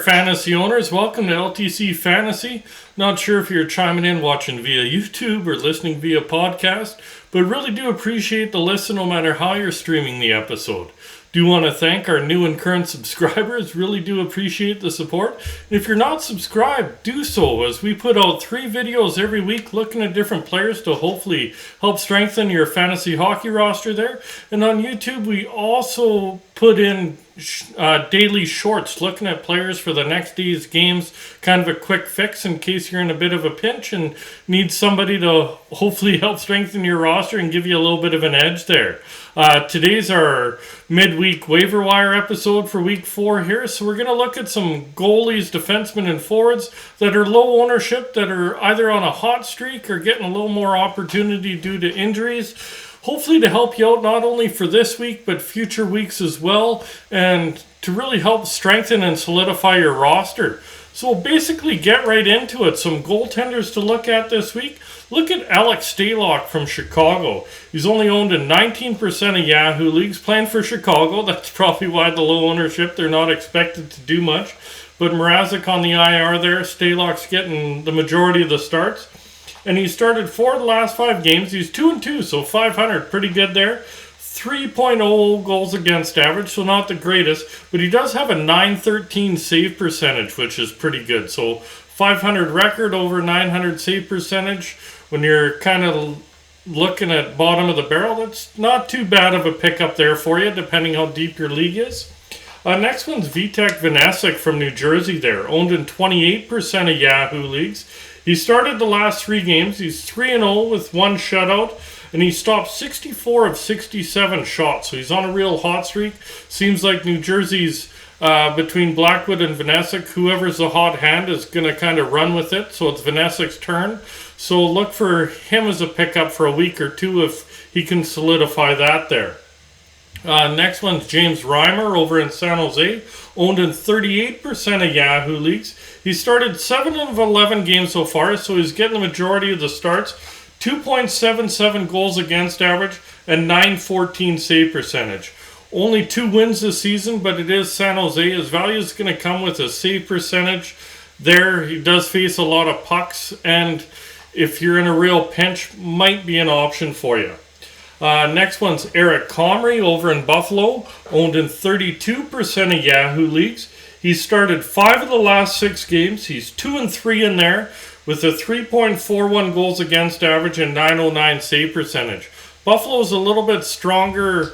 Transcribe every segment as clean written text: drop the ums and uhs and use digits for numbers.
fantasy owners. Welcome to LTC Fantasy. Not sure if you're chiming in watching via YouTube or listening via podcast, but really do appreciate the listen no matter how you're streaming the episode. Do want to thank our new and current subscribers. Really do appreciate the support. And if you're not subscribed, do so, as we put out 3 videos every week looking at different players to hopefully help strengthen your fantasy hockey roster there. And on YouTube, we also put in daily shorts looking at players for the next day's games, kind of a quick fix in case you're in a bit of a pinch and need somebody to hopefully help strengthen your roster and give you a little bit of an edge there. Today's our midweek waiver wire episode for week 4 here, so we're going to look at some goalies, defensemen, and forwards that are low ownership, that are either on a hot streak or getting a little more opportunity due to injuries. Hopefully to help you out not only for this week, but future weeks as well, and to really help strengthen and solidify your roster. So we'll basically get right into it. Some goaltenders to look at this week. Look at Alex Stalock from Chicago. He's only owned in 19% of Yahoo leagues, playing for Chicago. That's probably why the low ownership. They're not expected to do much. But Mrazek on the IR there. Stalock's getting the majority of the starts. And he started 4 of the last 5 games. He's 2-2, so 500, pretty good there. 3.0 goals against average, so not the greatest. But he does have a .913 save percentage, which is pretty good. So 500 record over 900 save percentage. When you're kind of looking at bottom of the barrel, that's not too bad of a pickup there for you, depending how deep your league is. Next one's Vitek Vanecek from New Jersey there. Owned in 28% of Yahoo leagues. He started the last 3 games. He's 3-0 with 1 shutout, and he stopped 64 of 67 shots. So he's on a real hot streak. Seems like New Jersey's between Blackwood and Vanecek, whoever's the hot hand is going to kind of run with it. So it's Vanecek's turn. So look for him as a pickup for a week or 2 if he can solidify that there. Next one's James Reimer over in San Jose, owned in 38% of Yahoo leagues. He started 7 of 11 games so far, so he's getting the majority of the starts. 2.77 goals against average and .914 save percentage. Only 2 wins this season, but it is San Jose. His value is going to come with a save percentage there. He does face a lot of pucks, and if you're in a real pinch, might be an option for you. Next one's Eric Comrie over in Buffalo, owned in 32% of Yahoo leagues. He started 5 of the last 6 games. He's 2-3 in there with a 3.41 goals against average and .909 save percentage. Buffalo's a little bit stronger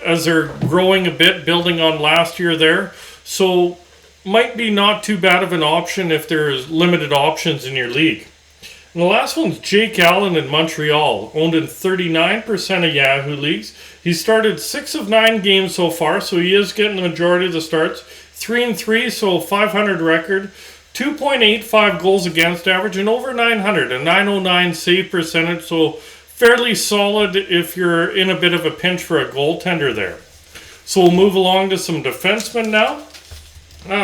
as they're growing a bit, building on last year there. So might be not too bad of an option if there's limited options in your league. And the last one's Jake Allen in Montreal, owned in 39% of Yahoo leagues. He started 6 of 9 games so far, so he is getting the majority of the starts. 3-3, so 500 record. 2.85 goals against average and over 900, a .909 save percentage, so fairly solid if you're in a bit of a pinch for a goaltender there. So we'll move along to some defensemen now.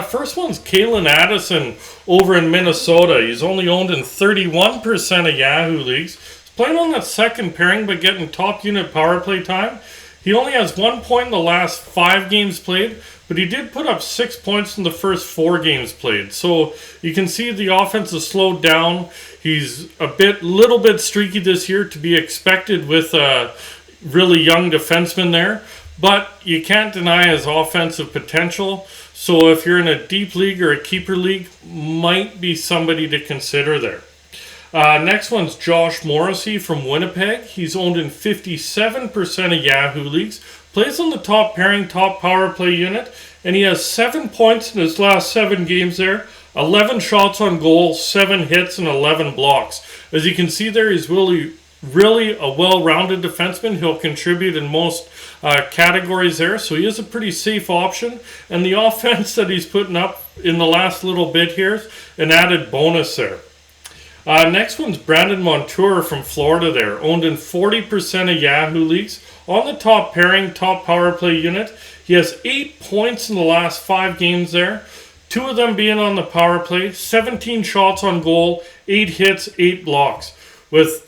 First one's Kalen Addison over in Minnesota. He's only owned in 31% of Yahoo leagues. He's playing on that second pairing but getting top unit power play time. He only has 1 point in the last 5 games played, but he did put up 6 points in the first 4 games played. So you can see the offense has slowed down. He's little bit streaky this year, to be expected with a really young defenseman there. But you can't deny his offensive potential. So if you're in a deep league or a keeper league, might be somebody to consider there. Next one's Josh Morrissey from Winnipeg. He's owned in 57% of Yahoo leagues. Plays on the top pairing, top power play unit. And he has 7 points in his last 7 games there. 11 shots on goal, 7 hits, and 11 blocks. As you can see there, he's really a well-rounded defenseman. He'll contribute in most categories there. So he is a pretty safe option. And the offense that he's putting up in the last little bit here is an added bonus there. Next one's Brandon Montour from Florida there, owned in 40% of Yahoo leagues. On the top pairing, top power play unit, he has 8 points in the last 5 games there. 2 of them being on the power play, 17 shots on goal, 8 hits, 8 blocks. With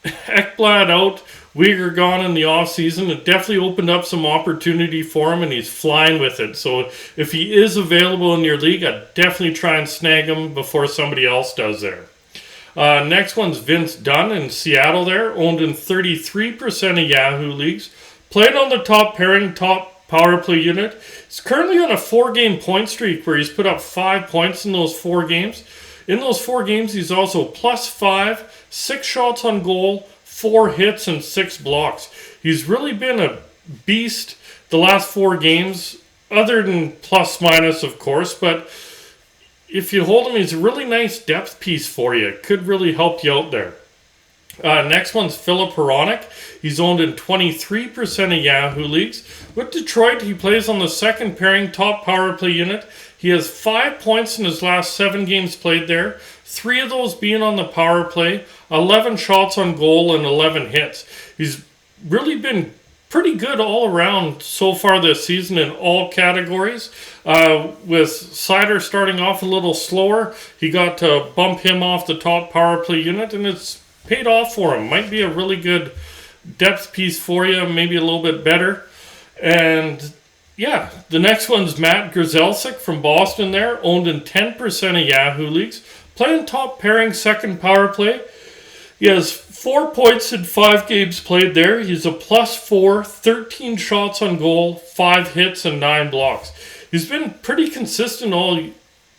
Ekblad out, Uyghur gone in the offseason, it definitely opened up some opportunity for him, and he's flying with it. So if he is available in your league, I'd definitely try and snag him before somebody else does there. Next one's Vince Dunn in Seattle there, owned in 33% of Yahoo leagues. Played on the top pairing, top power play unit. He's currently on a 4-game point streak where he's put up 5 points in those 4 games. In those 4 games, he's also +5, 6 shots on goal, 4 hits, and 6 blocks. He's really been a beast the last 4 games, other than plus-minus, of course, but if you hold him, he's a really nice depth piece for you. Could really help you out there. Next one's Philip Hronek. He's owned in 23% of Yahoo leagues. With Detroit, he plays on the second pairing top power play unit. He has 5 points in his last 7 games played there, 3 of those being on the power play, 11 shots on goal, and 11 hits. He's really been pretty good all around so far this season in all categories. With Sider starting off a little slower, he got to bump him off the top power play unit, and it's paid off for him. Might be a really good depth piece for you, maybe a little bit better. And yeah, the next one's Matt Grzelcyk from Boston there, owned in 10% of Yahoo leagues. Playing top pairing second power play. He has 4 points in 5 games played there. He's a +4, 13 shots on goal, 5 hits, and 9 blocks. He's been pretty consistent all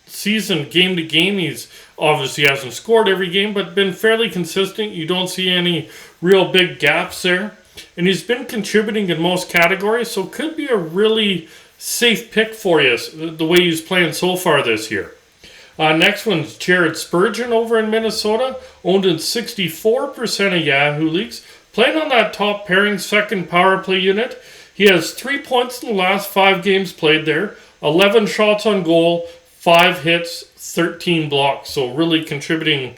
season, game to game. He's obviously hasn't scored every game, but been fairly consistent. You don't see any real big gaps there. And he's been contributing in most categories, so could be a really safe pick for you, the way he's playing so far this year. Next one's Jared Spurgeon over in Minnesota, owned in 64% of Yahoo leagues. Playing on that top pairing second power play unit. He has 3 points in the last 5 games played there, 11 shots on goal, 5 hits, 13 blocks. So really contributing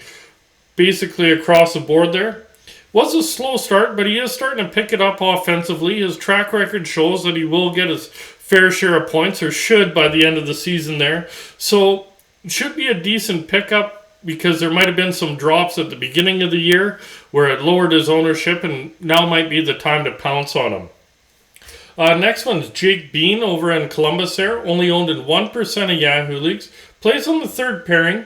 basically across the board there. Was a slow start, but he is starting to pick it up offensively. His track record shows that he will get his fair share of points, or should by the end of the season there. So should be a decent pickup, because there might have been some drops at the beginning of the year where it lowered his ownership, and now might be the time to pounce on him. Next one's Jake Bean over in Columbus there, only owned in 1% of Yahoo leagues. Plays on the third pairing.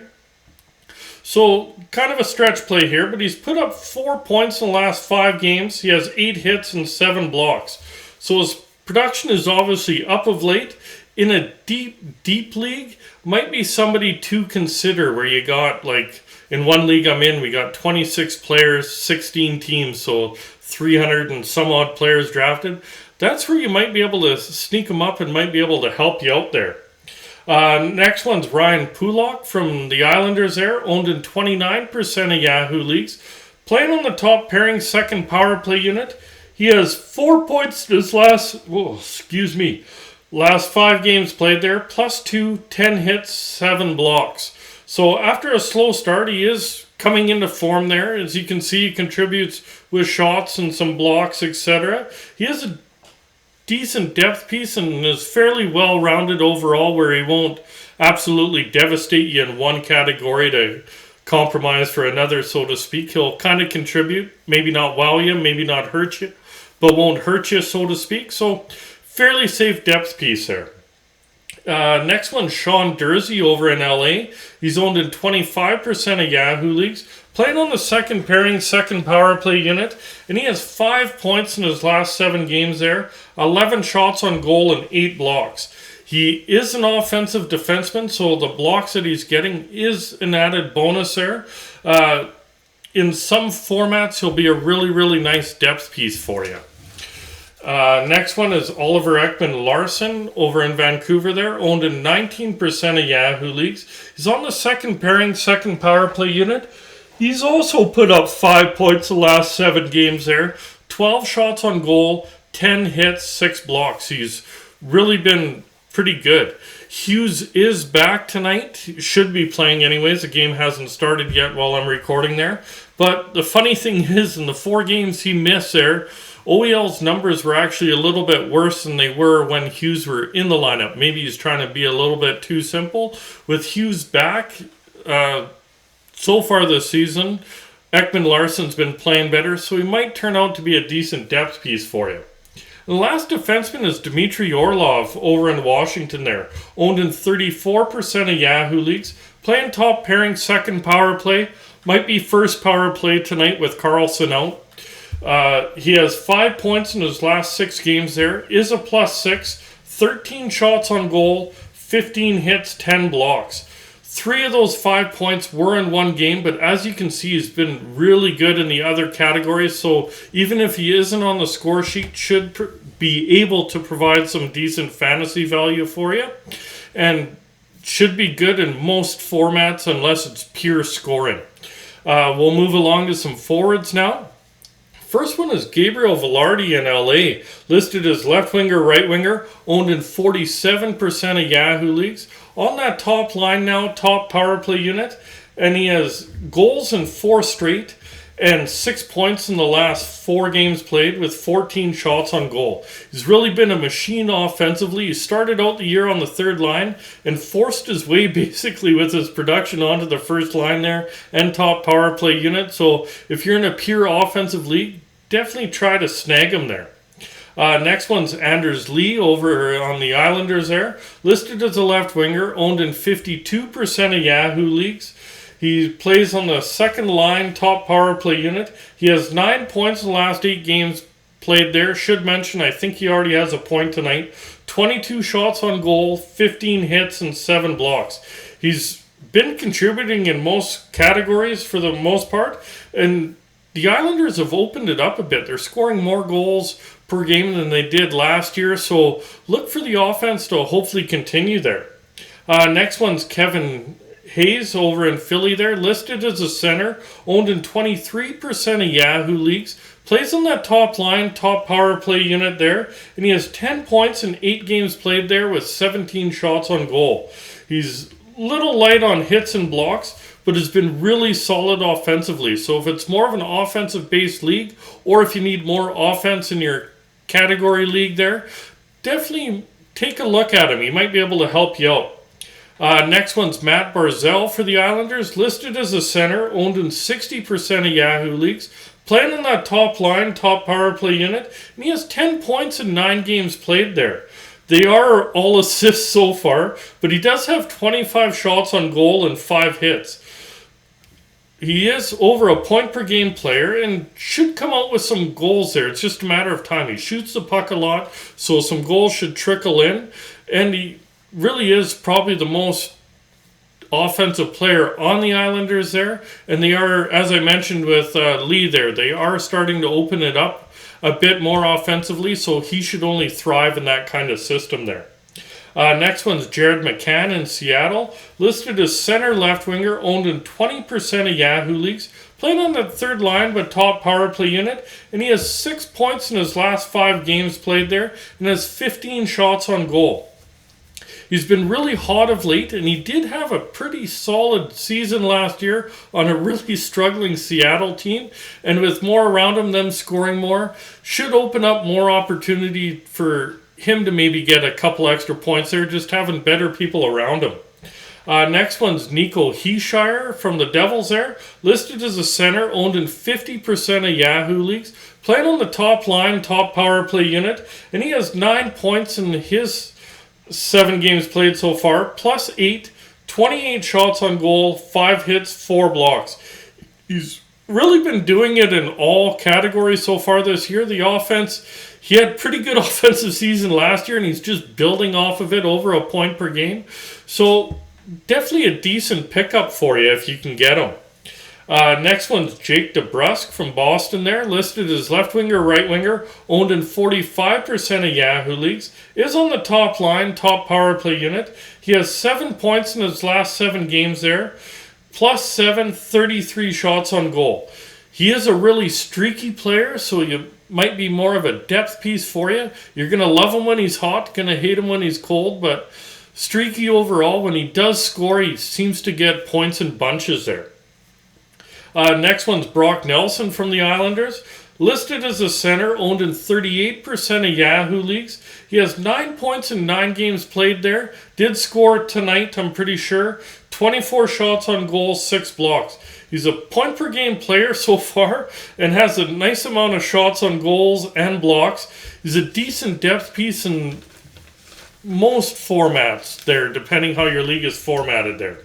So kind of a stretch play here, but he's put up 4 points in the last 5 games. He has 8 hits and 7 blocks. So his production is obviously up of late. In a deep league, might be somebody to consider, where you got, like, in one league I'm in, we got 26 players, 16 teams, so 300 and some odd players drafted. That's where you might be able to sneak them up and might be able to help you out there. Next one's Ryan Pulock from the Islanders there, owned in 29% of Yahoo leagues. Playing on the top pairing second power play unit. He has 4 points in his last 5 games played there, +2, 10 hits, 7 blocks. So after a slow start, he is coming into form there. As you can see, he contributes with shots and some blocks, etc. He has a decent depth piece and is fairly well-rounded overall, where he won't absolutely devastate you in one category to compromise for another, so to speak. He'll kind of contribute, maybe not wow you, maybe not hurt you, but won't hurt you, so to speak. So fairly safe depth piece there. Next one, Sean Dursey over in LA. He's owned in 25% of Yahoo leagues. Playing on the second pairing, second power play unit. And he has 5 points in his last 7 games there. 11 shots on goal and 8 blocks. He is an offensive defenseman, so the blocks that he's getting is an added bonus there. In some formats, he'll be a really, really nice depth piece for you. Next one is Oliver Ekman-Larsson over in Vancouver there, owned in 19% of Yahoo leagues. He's on the second pairing, second power play unit. He's also put up 5 points the last 7 games there, 12 shots on goal, 10 hits, 6 blocks. He's really been pretty good. Hughes is back tonight. He should be playing anyways. The game hasn't started yet while I'm recording there. But the funny thing is, in the 4 games he missed there, OEL's numbers were actually a little bit worse than they were when Hughes were in the lineup. Maybe he's trying to be a little bit too simple. With Hughes back, so far this season, Ekman Larsson's been playing better, so he might turn out to be a decent depth piece for you. The last defenseman is Dmitry Orlov over in Washington there. Owned in 34% of Yahoo leagues. Playing top pairing, second power play. Might be first power play tonight with Carlson out. He has 5 points in his last 6 games there. Is a +6. 13 shots on goal. 15 hits, 10 blocks. 3 of those 5 points were in one game, but as you can see, he's been really good in the other categories. So even if he isn't on the score sheet, should be able to provide some decent fantasy value for you. And should be good in most formats unless it's pure scoring. We'll move along to some forwards now. First one is Gabriel Velarde in LA, listed as left winger, right winger, owned in 47% of Yahoo leagues. On that top line now, top power play unit, and he has goals in 4 straight and 6 points in the last 4 games played with 14 shots on goal. He's really been a machine offensively. He started out the year on the third line and forced his way basically with his production onto the first line there and top power play unit. So if you're in a pure offensive league, definitely try to snag him there. Next one's Anders Lee over on the Islanders there. Listed as a left winger, owned in 52% of Yahoo leagues. He plays on the second line, top power play unit. He has 9 points in the last 8 games played there. Should mention, I think he already has a point tonight. 22 shots on goal, 15 hits, and 7 blocks. He's been contributing in most categories for the most part, and the Islanders have opened it up a bit. They're scoring more goals per game than they did last year, so look for the offense to hopefully continue there. Next one's Kevin Hayes over in Philly there, listed as a center, owned in 23% of Yahoo leagues, plays on that top line, top power play unit there, and he has 10 points in 8 games played there with 17 shots on goal. He's a little light on hits and blocks, but has been really solid offensively. So if it's more of an offensive-based league, or if you need more offense in your category league there, definitely take a look at him. He might be able to help you out. Next one's Matt Barzal for the Islanders, listed as a center, owned in 60% of Yahoo leagues, playing on that top line, top power play unit, and he has 10 points in 9 games played there. They are all assists so far, but he does have 25 shots on goal and 5 hits. He is over a point per game player and should come out with some goals there. It's just a matter of time. He shoots the puck a lot, so some goals should trickle in. And he really is probably the most offensive player on the Islanders there. And they are, as I mentioned with Lee there, they are starting to open it up a bit more offensively, so he should only thrive in that kind of system there. Next one's Jared McCann in Seattle, listed as center left winger, owned in 20% of Yahoo leagues, playing on the third line but top power play unit, and he has 6 points in his last 5 games played there and has 15 shots on goal. He's been really hot of late, and he did have a pretty solid season last year on a really struggling Seattle team, and with more around him, them scoring more, should open up more opportunity for him to maybe get a couple extra points there, just having better people around him. Next one's Nico Heeshire from the Devils there, listed as a center, owned in 50% of Yahoo leagues, playing on the top line, top power play unit, and he has 9 points in his 7 games played so far, plus 8, 28 shots on goal, 5 hits, 4 blocks. He's really been doing it in all categories so far this year. The offense, he had pretty good offensive season last year, and he's just building off of it over a point per game. So definitely a decent pickup for you if you can get him. Next one's Jake DeBrusk from Boston there, listed as left winger, right winger, owned in 45% of Yahoo leagues, is on the top line, top power play unit. He has 7 points in his last 7 games there, plus 7, 33 shots on goal. He is a really streaky player, so you might be more of a depth piece for you. You're going to love him when he's hot, going to hate him when he's cold, but streaky overall. When he does score, he seems to get points in bunches there. Next one's Brock Nelson from the Islanders, listed as a center, owned in 38% of Yahoo leagues. He has 9 points in 9 games played there. Did score tonight, I'm pretty sure. 24 shots on goal, 6 blocks. He's a point-per-game player so far and has a nice amount of shots on goals and blocks. He's a decent depth piece in most formats there, depending how your league is formatted there.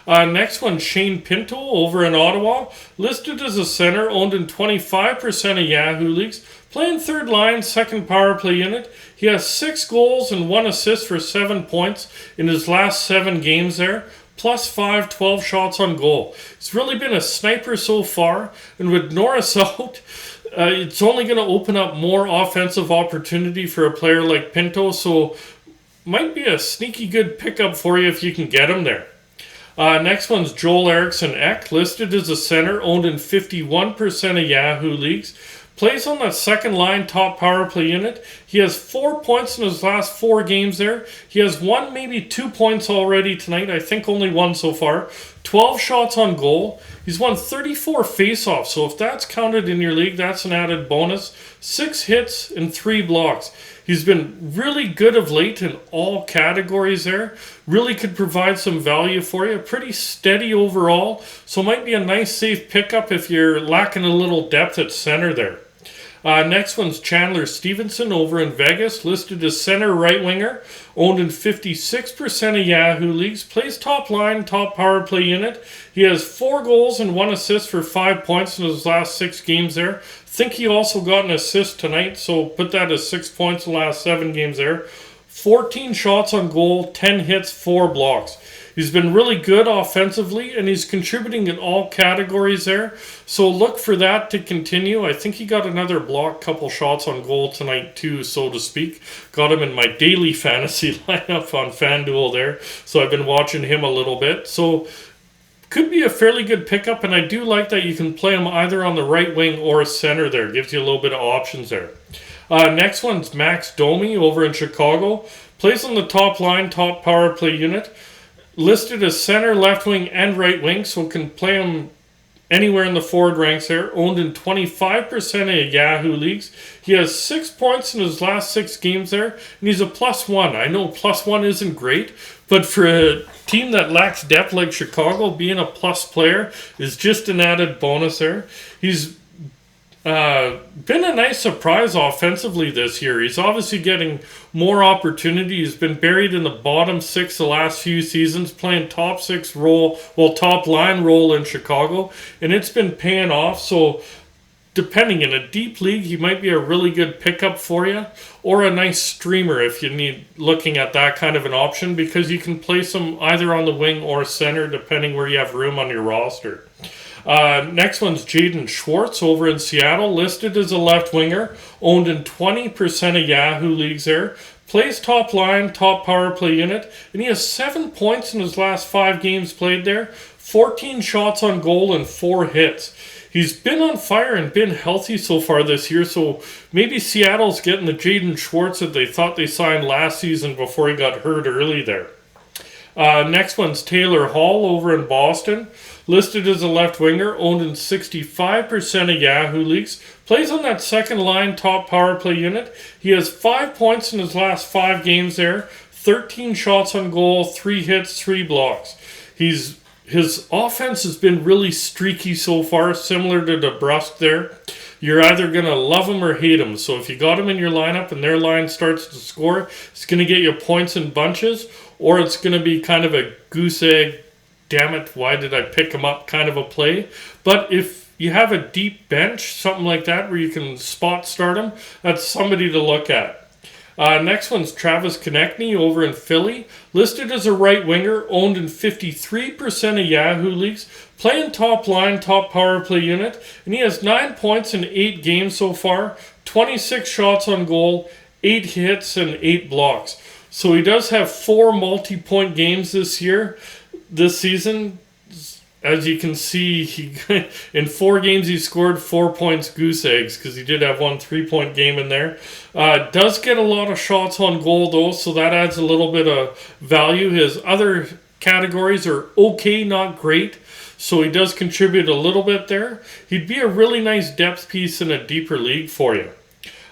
Next one, Shane Pinto over in Ottawa. Listed as a center, owned in 25% of Yahoo leagues. Playing third line, second power play unit. He has 6 goals and 1 assist for 7 points in his last 7 games there. +5, 12 shots on goal. He's really been a sniper so far. And with Norris out, it's only going to open up more offensive opportunity for a player like Pinto. So might be a sneaky good pickup for you if you can get him there. Next one's Joel Eriksson Ek, listed as a center, owned in 51% of Yahoo leagues. Plays on that second line top power play unit. He has 4 points in his last 4 games there. He has 1, maybe 2 points already tonight. I think only 1 so far. 12 shots on goal. He's won 34 faceoffs. So if that's counted in your league, that's an added bonus. 6 hits and 3 blocks. He's been really good of late in all categories there. Really could provide some value for you. Pretty steady overall. So might be a nice safe pickup if you're lacking a little depth at center there. Next one's Chandler Stephenson over in Vegas. Listed as center right winger. Owned in 56% of Yahoo leagues. Plays top line, top power play unit. He has 4 goals and 1 assist for 5 points in his last 6 games there. Think he also got an assist tonight, so put that as 6 points in the last 7 games there. 14 shots on goal, 10 hits, 4 blocks. He's been really good offensively, and he's contributing in all categories there. So look for that to continue. I think he got another block, couple shots on goal tonight too, so to speak. Got him in my daily fantasy lineup on FanDuel there. So I've been watching him a little bit. So could be a fairly good pickup, and I do like that you can play him either on the right wing or center there. Gives you a little bit of options there. Next one's Max Domi over in Chicago. Plays on the top line, top power play unit. Listed as center, left wing, and right wing, so can play him anywhere in the forward ranks there. Owned in 25% of Yahoo leagues. He has 6 points in his last 6 games there, and he's a +1. I know +1 isn't great, but for a team that lacks depth like Chicago, being a plus player is just an added bonus there. He's been a nice surprise offensively this year. He's obviously getting more opportunity. He's been buried in the bottom 6 the last few seasons, playing top 6 role, top line role in Chicago, and it's been paying off. So depending in a deep league, he might be a really good pickup for you, or a nice streamer if you need looking at that kind of an option, because you can place him either on the wing or center depending where you have room on your roster. Next one's Jaden Schwartz over in Seattle, listed as a left winger, owned in 20% of Yahoo leagues there. Plays top line, top power play unit, and he has 7 points in his last 5 games played there, 14 shots on goal and 4 hits. He's been on fire and been healthy so far this year, so maybe Seattle's getting the Jaden Schwartz that they thought they signed last season before he got hurt early there. Next one's Taylor Hall over in Boston. Listed as a left winger, owned in 65% of Yahoo leagues. Plays on that second line top power play unit. He has 5 points in his last 5 games there. 13 shots on goal, 3 hits, 3 blocks. His offense has been really streaky so far, similar to DeBrusque there. You're either going to love him or hate him. So if you got him in your lineup and their line starts to score, it's going to get you points in bunches, or it's going to be kind of a goose egg, damn it, why did I pick him up kind of a play. But if you have a deep bench, something like that, where you can spot start him, that's somebody to look at. Next one's Travis Konechny over in Philly. Listed as a right winger, owned in 53% of Yahoo leagues. Playing top line, top power play unit. And he has 9 points in 8 games so far. 26 shots on goal, 8 hits, and 8 blocks. So he does have 4 multi-point games this season. As you can see, in 4 games he scored 4 points goose eggs, because he did have 1 3-point game in there. Does get a lot of shots on goal though, so that adds a little bit of value. His other categories are okay, not great, so he does contribute a little bit there. He'd be a really nice depth piece in a deeper league for you.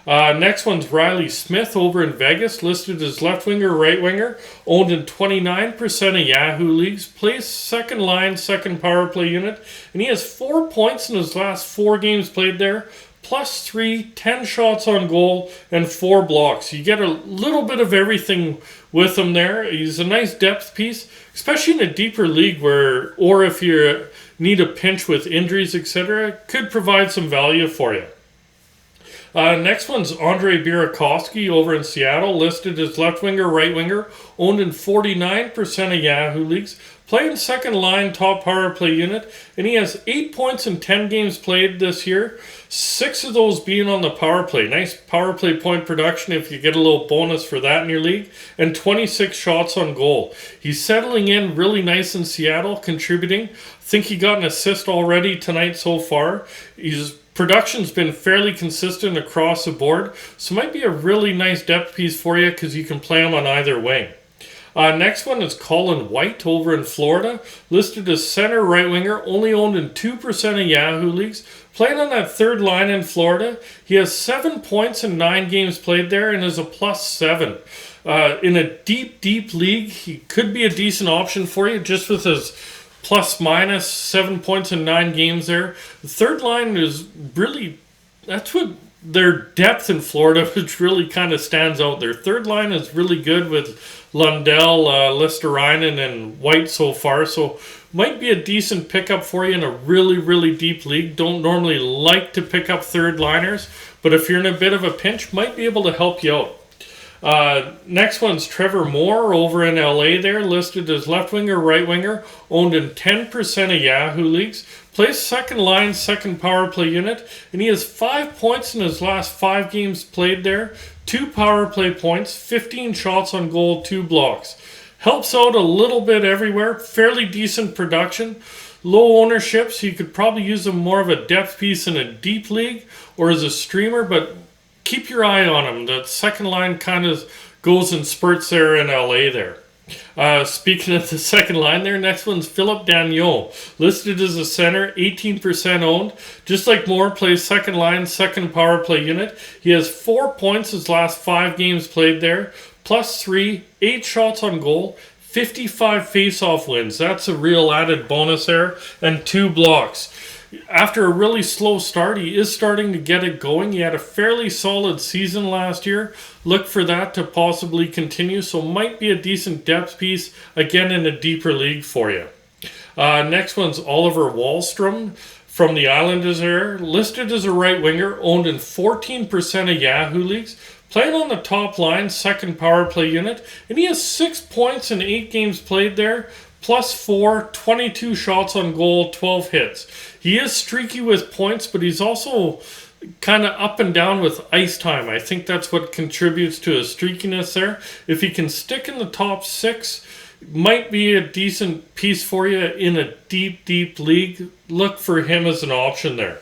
Next one's Riley Smith over in Vegas, listed as left winger, right winger, owned in 29% of Yahoo leagues, plays second line, second power play unit, and he has 4 points in his last 4 games played there, +3, 10 shots on goal, and 4 blocks. You get a little bit of everything with him there. He's a nice depth piece, especially in a deeper league or if you need a pinch with injuries, etc., could provide some value for you. Next one's Andrei Burakovsky over in Seattle, listed as left winger, right winger, owned in 49% of Yahoo leagues, playing second line, top power play unit, and he has 8 points in 10 games played this year, 6 of those being on the power play. Nice power play point production if you get a little bonus for that in your league, and 26 shots on goal. He's settling in really nice in Seattle, contributing. I think he got an assist already tonight so far. Production's been fairly consistent across the board, so might be a really nice depth piece for you because you can play him on either wing. Next one is Colin White over in Florida, listed as center right winger, only owned in 2% of Yahoo leagues, playing on that third line in Florida. He has 7 points in 9 games played there and is a +7. In a deep league, he could be a decent option for you just with his ±7 points in 9 games there. The third line is really, that's what their depth in Florida, which really kind of stands out. Their third line is really good with Lundell, Listerainen, and White so far. So might be a decent pickup for you in a really deep league. Don't normally like to pick up third liners, but if you're in a bit of a pinch, might be able to help you out. Next one's Trevor Moore over in LA there, listed as left winger, right winger, owned in 10% of Yahoo leagues, plays second line, second power play unit, and he has 5 points in his last 5 games played there, 2 power play points, 15 shots on goal, 2 blocks. Helps out a little bit everywhere, fairly decent production, low ownership, so you could probably use him more of a depth piece in a deep league or as a streamer, but keep your eye on him. The second line kind of goes in spurts there in LA there. Speaking of the second line there, next one's Philip Daniel, listed as a center, 18% owned. Just like Moore, plays second line, second power play unit. He has 4 points his last 5 games played there, +3, 8 shots on goal, 55 face-off wins. That's a real added bonus there, and 2 blocks. After a really slow start, he is starting to get it going. He had a fairly solid season last year. Look for that to possibly continue, so might be a decent depth piece, again in a deeper league for you. Next one's Oliver Wahlstrom from the Islanders there, listed as a right winger, owned in 14% of Yahoo leagues, playing on the top line, second power play unit, and he has 6 points in 8 games played there, +4, 22 shots on goal, 12 hits. He is streaky with points, but he's also kind of up and down with ice time. I think that's what contributes to his streakiness there. If he can stick in the top 6, might be a decent piece for you in a deep league. Look for him as an option there.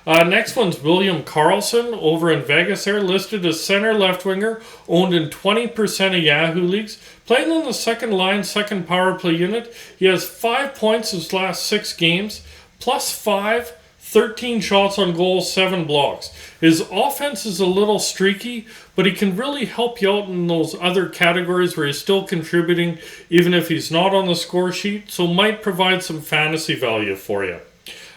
Next one's William Karlsson over in Vegas there, listed as center left winger, owned in 20% of Yahoo leagues, playing on the second line, second power play unit. He has 5 points his last 6 games, +5, 13 shots on goal, 7 blocks. His offense is a little streaky, but he can really help you out in those other categories where he's still contributing, even if he's not on the score sheet, so might provide some fantasy value for you.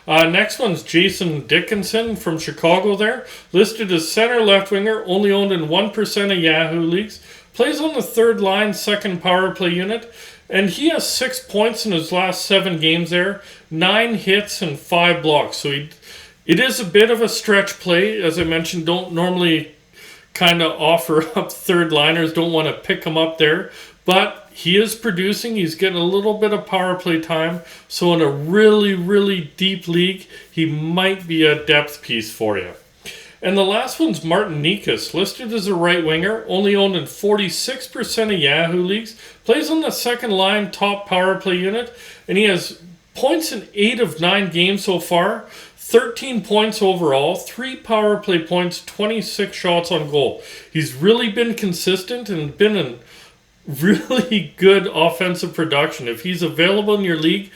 Next one's Jason Dickinson from Chicago there, listed as center left winger, only owned in 1% of Yahoo leagues, plays on the third line, second power play unit, and he has 6 points in his last 7 games there, 9 hits and 5 blocks. So it is a bit of a stretch play. As I mentioned, don't normally kind of offer up third liners, don't want to pick him up there, but he is producing. He's getting a little bit of power play time. So in a really deep league, he might be a depth piece for you. And the last one's Martin Nikas, listed as a right winger, only owned in 46% of Yahoo leagues, plays on the second line, top power play unit, and he has points in 8 of 9 games so far, 13 points overall, 3 power play points, 26 shots on goal. He's really been consistent and been in really good offensive production. If he's available in your league,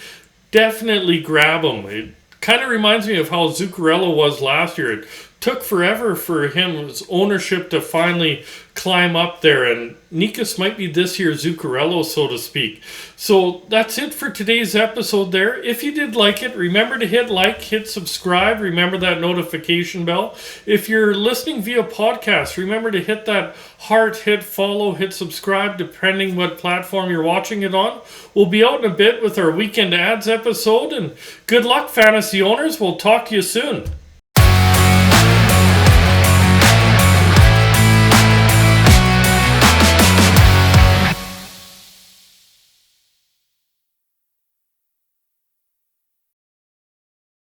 definitely grab him. It kind of reminds me of how Zuccarello was last year. took forever for his ownership to finally climb up there, and Nikas might be this year's Zuccarello, so to speak. So that's it for today's episode there. If you did like it, remember to hit like, hit subscribe, remember that notification bell. If you're listening via podcast, remember to hit that heart, hit follow, hit subscribe, depending what platform you're watching it on. We'll be out in a bit with our weekend ads episode, and good luck, fantasy owners. We'll talk to you soon.